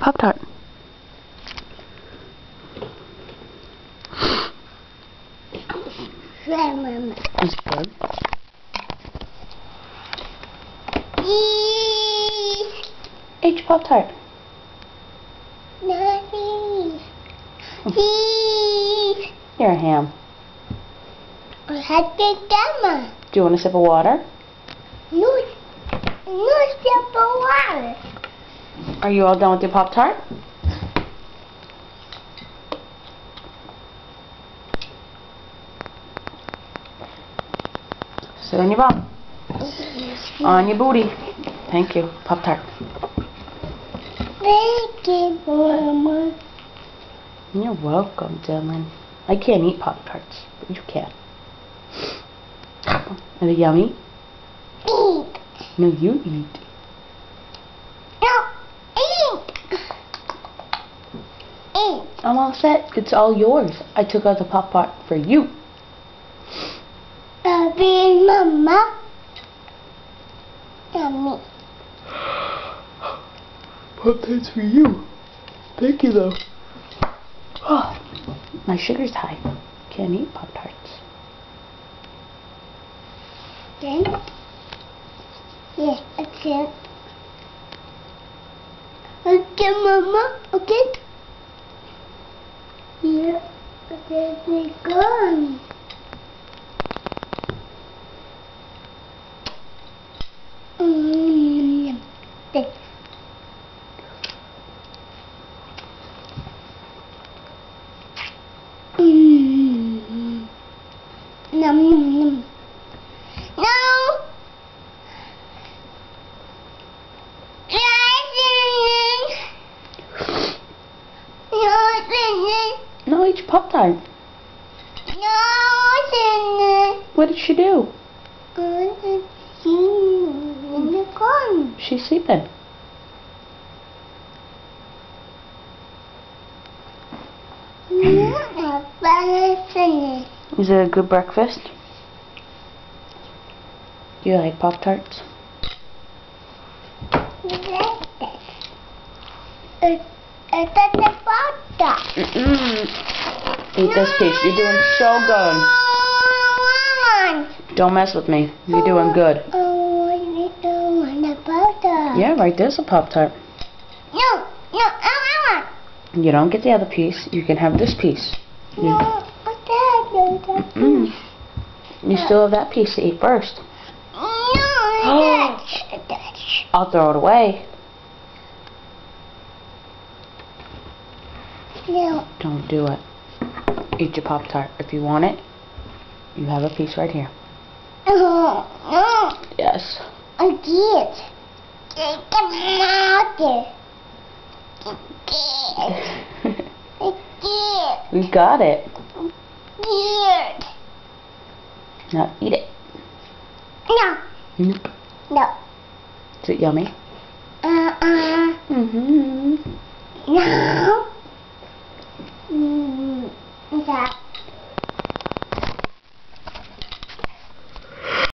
Pop-Tart. Is it good? Eat your Pop-Tart. You're a ham. Do you want a sip of water? No sip of water. Are you all done with your Pop-Tart? Sit on your bum. On your booty. Thank you. Pop-Tart. Thank you, Mama. You're welcome, Dylan. I can't eat Pop-Tarts, but you can. Are they yummy? Eat. No, you eat. No, eat. Eat. I'm all set. It's all yours. I took out the Pop-Tart for you. Baby, Mama. Yummy. Pop-Tarts for you. Thank you, though. Oh, my sugar's high. Can't eat Pop-Tarts. Then? Yes, okay. Okay, Mama. Okay. Yeah. Okay, they gone. Nom nom nom. No. No, eat your Pop-Tart. What did she do? She's sleeping. Is it a good breakfast? Do you like Pop-Tarts? Eat this piece. You're doing so good. Don't mess with me. You're doing good. Yeah, right there's a Pop-Tart. No, I want. You don't get the other piece. You can have this piece. No, You still have that piece to eat first. No, I'll throw it away. No. Don't do it. Eat your Pop-Tart. If you want it, you have a piece right here. No. Yes. I did. We got it. Did. Now eat it. No. Nope. No. Is it yummy? Uh-uh. Mm-hmm. No.